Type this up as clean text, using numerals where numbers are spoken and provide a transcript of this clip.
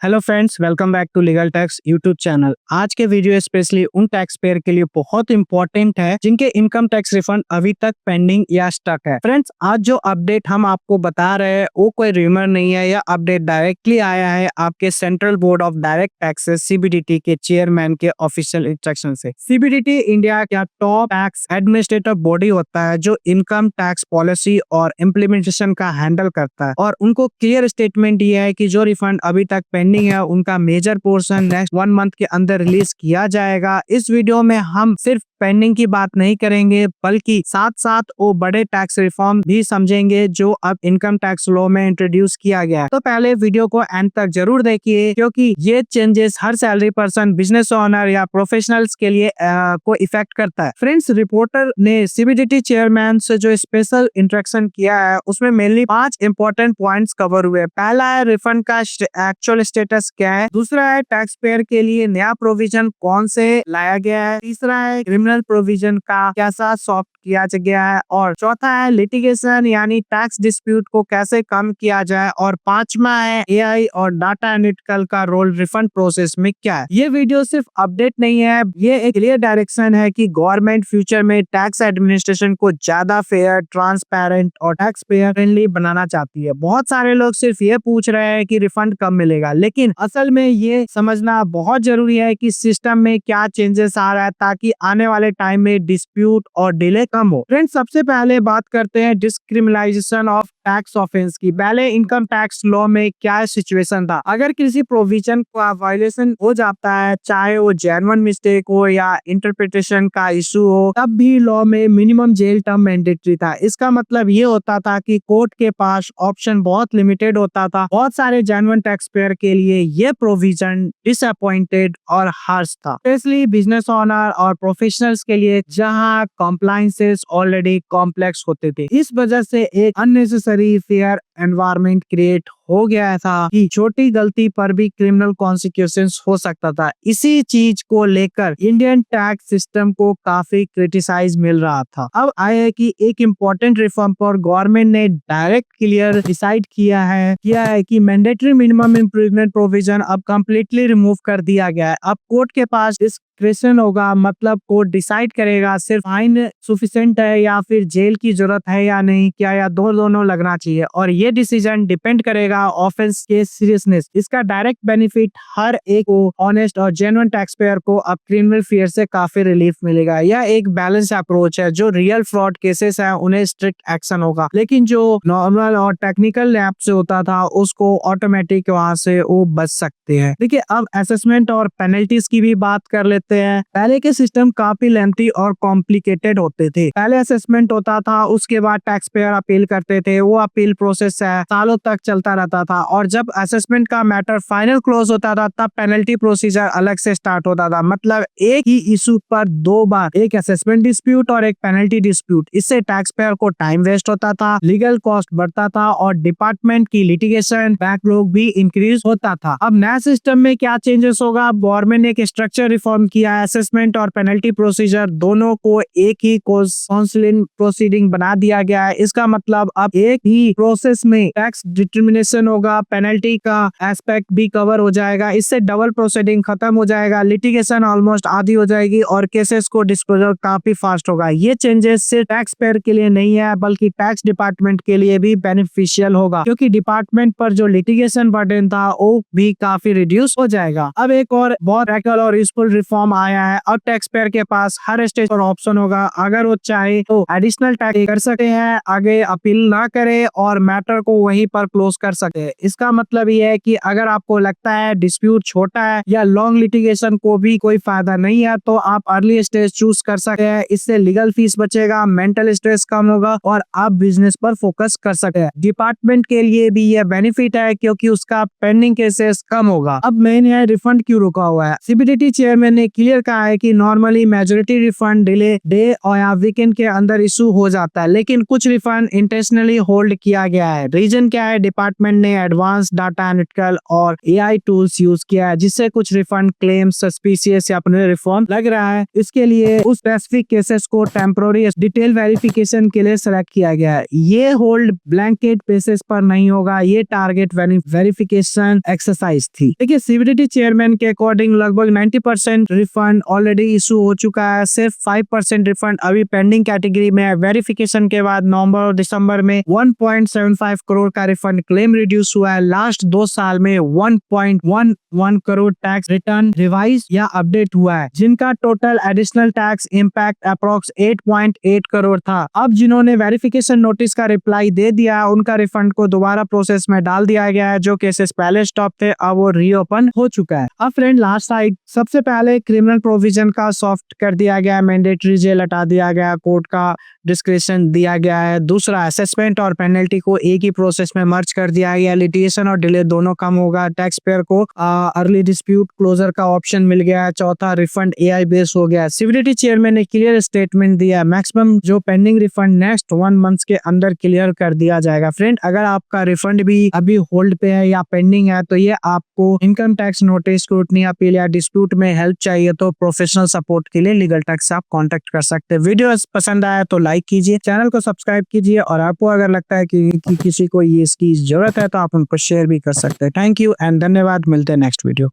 Hello friends, welcome back to legal tax YouTube channel. आज के video specially उन tax payer के लिए बहुत इंपॉर्टेंट है जिनके इनकम टैक्स रिफंड अभी तक पेंडिंग या स्टक है। फ्रेंड्स, आज जो अपडेट हम आपको बता रहे हैं वो कोई रूमर नहीं है, यह अपडेट डायरेक्टली आया है आपके central board of direct taxes CBDT के चेयरमैन के ऑफिशियल इंस्ट्रक्शन से। सीबीडीटी इंडिया का टॉप टैक्स एडमिनिस्ट्रेटिव बॉडी होता है जो इनकम टैक्स पॉलिसी और इम्प्लीमेंटेशन का हैंडल करता है, और उनको क्लियर स्टेटमेंट दिया है कि जो रिफंड अभी तक पेंडिंग है उनका मेजर पोर्शन नेक्स्ट 1 मंथ के अंदर रिलीज किया जाएगा। इस वीडियो में हम सिर्फ पेंडिंग की बात नहीं करेंगे बल्कि साथ साथ वो बड़े टैक्स रिफॉर्म भी समझेंगे जो अब इनकम टैक्स लॉ में इंट्रोड्यूस किया गया है। तो पहले वीडियो को एंड तक जरूर देखिए क्योंकि ये चेंजेस हर सैलरी पर्सन, बिजनेस ओनर या प्रोफेशनल्स के लिए को इफेक्ट करता है। फ्रेंड्स, रिपोर्टर ने सीबीडीटी चेयरमैन से जो स्पेशल इंटरेक्शन किया है उसमें मेनली 5 इंपॉर्टेंट पॉइंट्स कवर हुए। पहला है रिफंड का एक्चुअल स्टेटस क्या है, दूसरा है टैक्स पेयर के लिए नया प्रोविजन कौन से लाया गया है, तीसरा है क्रिमिनल प्रोविजन का कैसा सॉफ्ट किया गया है, और चौथा है लिटिगेशन यानी टैक्स डिस्प्यूट को कैसे कम किया जाए, और पांचवा है एआई और डाटा एनालिटिकल का रोल रिफंड प्रोसेस में क्या है। ये वीडियो सिर्फ अपडेट नहीं है, ये एक क्लियर डायरेक्शन है कि गवर्नमेंट फ्यूचर में टैक्स एडमिनिस्ट्रेशन को ज्यादा फेयर, ट्रांसपेरेंट और टैक्स पेयर फ्रेंडली बनाना चाहती है। बहुत सारे लोग सिर्फ ये पूछ रहे हैं कि रिफंड कब मिलेगा, लेकिन असल में ये समझना बहुत जरूरी है कि सिस्टम में क्या चेंजेस आ रहा है ताकि आने वाले टाइम में डिस्प्यूट और डिले कम हो। फ्रेंड्स, सबसे पहले बात करते हैं डिस्क्रिमिनेशन ऑफ टैक्स ऑफेंस की। पहले इनकम टैक्स लॉ में क्या सिचुएशन था, अगर किसी प्रोविजन का वायलेशन हो जाता है, चाहे वो जेन्युइन मिस्टेक हो या इंटरप्रिटेशन का इशू हो, तब भी लॉ में मिनिमम जेल टर्म मैंडेटरी था। इसका मतलब ये होता था कि कोर्ट के पास ऑप्शन बहुत लिमिटेड होता था। बहुत सारे जेन्युइन टैक्स पेयर के लिए ये प्रोविजन डिसअपॉइंटेड और हार्श था, स्पेशली बिजनेस ओनर और प्रोफेशनल्स के लिए जहां कॉम्प्लायंसेस ऑलरेडी कॉम्प्लेक्स होते थे। इस वजह से एक अननेसेसरी फेयर एनवायरनमेंट क्रिएट हो गया था कि छोटी गलती पर भी क्रिमिनल कॉन्सिक्वेंसेस हो सकता था। इसी चीज को लेकर इंडियन टैक्स सिस्टम को काफी क्रिटिसाइज मिल रहा था। अब आए कि एक इम्पोर्टेंट रिफॉर्म पर गवर्नमेंट ने डायरेक्ट क्लियर डिसाइड किया है कि मैंडेटरी मिनिमम इम्प्रूवमेंट प्रोविजन अब कम्प्लीटली रिमूव कर दिया गया है। अब कोर्ट के पास डिस्क्रिप्शन होगा, मतलब कोर्ट डिसाइड करेगा सिर्फ फाइन सफिशिएंट है या फिर जेल की जरूरत है या नहीं, क्या या दोनों लगना चाहिए, और ये डिसीजन डिपेंड करेगा ऑफेंस के सीरियसनेस। इसका डायरेक्ट बेनिफिट हर एक को, ऑनेस्ट और जेन्युइन टैक्स पेयर को अब क्रिमिनल फेयर से काफी रिलीफ मिलेगा। यह एक बैलेंस अप्रोच है। जो रियल फ्रॉड केसेस है उन्हें स्ट्रिक्ट एक्शन होगा, लेकिन जो नॉर्मल और टेक्निकल लैप से होता था उसको ऑटोमेटिक वहां से वो बच सकते हैं। देखिए, अब असेसमेंट और पेनल्टीज की भी बात कर लेते हैं। पहले के सिस्टम काफी लेंथी और कॉम्प्लिकेटेड होते थे। पहले असेसमेंट होता था, उसके बाद टैक्स पेयर अपील करते थे। वो अपील प्रोसेस है सालों तक चलता रहता था, और जब असेसमेंट का मैटर फाइनल क्लोज होता था तब पेनल्टी प्रोसीजर अलग से स्टार्ट होता था। मतलब एक ही इशू पर 2 बार, एक असेसमेंट डिस्प्यूट और एक पेनल्टी डिस्प्यूट। इससे टैक्स पेयर को टाइम वेस्ट होता था, लीगल कॉस्ट बढ़ता था और डिपार्टमेंट की लिटिगेशन बैकलॉग भी इंक्रीज होता था। अब नया सिस्टम में क्या चेंजेस होगा, गवर्नमेंट ने एक स्ट्रक्चर रिफॉर्म किया है। असेसमेंट और पेनल्टी प्रोसीजर दोनों को एक ही काउंसिलिंग प्रोसीडिंग बना दिया गया है। इसका मतलब अब एक ही प्रोसेस में टैक्स डिटर्मिनेशन होगा, पेनल्टी का एस्पेक्ट भी कवर हो जाएगा। इससे डबल प्रोसीडिंग खत्म हो जाएगा, लिटिगेशन ऑलमोस्ट आधी हो जाएगी और केसेस को डिस्पोजल काफी फास्ट होगा। ये चेंजेस सिर्फ टैक्स पेयर के लिए नहीं है बल्कि टैक्स डिपार्टमेंट के लिए भी बेनिफिशियल होगा, क्योंकि डिपार्टमेंट पर जो लिटिगेशन बर्डन था वो भी काफी रिड्यूस हो जाएगा। अब एक और बहुत प्रैक्टिकल और यूजफुल रिफॉर्म आया है। अब टैक्स पेयर के पास हर स्टेज पर ऑप्शन होगा, अगर वो चाहे तो एडिशनल टैक्स कर सकते हैं, आगे अपील ना करे और मैटर को वहीं पर क्लोज कर सकते हैं। इसका मतलब ये है कि अगर आपको लगता है डिस्प्यूट छोटा है या लॉन्ग लिटिगेशन को भी कोई फायदा नहीं है तो आप अर्ली स्टेज चूज कर सकते हैं। इससे लीगल फीस बचेगा, मेंटल स्ट्रेस कम होगा और आप बिजनेस पर फोकस कर सकते हैं। डिपार्टमेंट के लिए भी यह बेनिफिट है क्योंकि उसका पेंडिंग केसेस कम होगा। अब मेन है रिफंड क्यों रुका हुआ है। सीबीडीटी चेयरमैन ने क्लियर कहा है कि normally majority refund delay day और या वीकेंड के अंदर इशू हो जाता है, लेकिन कुछ रिफंड इंटेंशनली होल्ड किया गया है। रीजन क्या है? डिपार्टमेंट ने एडवांस डाटा एनालिटिकल और AI टूल्स यूज किया है, जिससे कुछ रिफंड क्लेम सस्पिशियस या अपने रिफॉर्म लग रहा है। इसके लिए उस स्पेसिफिक केसेस को टेम्पोररी डिटेल वेरिफिकेशन के लिए सेलेक्ट किया गया है। ये होल्ड ब्लैंकेट बेसिस पर नहीं होगा, ये टारगेट वेरिफिकेशन एक्सरसाइज थी। देखिए, सीबीडीटी चेयरमैन के अकॉर्डिंग लगभग 90% रिफंड ऑलरेडी इशू हो चुका है, सिर्फ 5% रिफंड अभी पेंडिंग कैटेगरी में है। वेरिफिकेशन के बाद नवंबर और दिसंबर में 1.75 करोड़ का रिफंड क्लेम रिड्यूस हुआ है। लास्ट 2 साल में 1.11 करोड़ टैक्स रिटर्न रिवाइज या अपडेट हुआ है, जिनका total additional tax impact approx 8.8 crore था। अब जिन्होंने वेरिफिकेशन नोटिस का रिप्लाई दे दिया, उनका रिफंड को दोबारा प्रोसेस में डाल दिया गया है। जो केसेस पहले स्टॉप थे, अब वो रीओपन हो चुका है। अब फ्रेंड, लास्ट साइड सबसे पहले क्रिमिनल प्रोविजन का सॉफ्ट कर दिया गया, मैंडेटरी जेल हटा दिया गया, कोर्ट का डिस्क्रिप्शन दिया गया है। दूसरा, असेसमेंट और पेनल्टी को एक ही प्रोसेस में मर्ज कर दिया गया, लिटिगेशन और डिले दोनों कम होगा। टैक्स पेयर को अर्ली डिस्प्यूट क्लोजर का ऑप्शन मिल गया है। चौथा, रिफंड AI बेस हो गया। सीबीडीटी चेयरमैन ने क्लियर स्टेटमेंट दिया, मैक्सिमम जो पेंडिंग रिफंड नेक्स्ट 1 मंथ के अंदर क्लियर कर दिया जाएगा। फ्रेंड, अगर आपका रिफंड भी अभी होल्ड पे है या पेंडिंग है, तो ये आपको income tax notice, scrutiny appeal या डिस्प्यूट में हेल्प चाहिए तो प्रोफेशनल सपोर्ट के लिए लीगल टैक्स आप कांटेक्ट कर सकते हैं। वीडियो पसंद आया तो लाइक कीजिए, चैनल को सब्सक्राइब कीजिए, और आपको अगर लगता है कि किसी को ये इसकी जरूरत है तो आप उनको शेयर भी कर सकते हैं। थैंक यू एंड धन्यवाद। मिलते हैं नेक्स्ट वीडियो।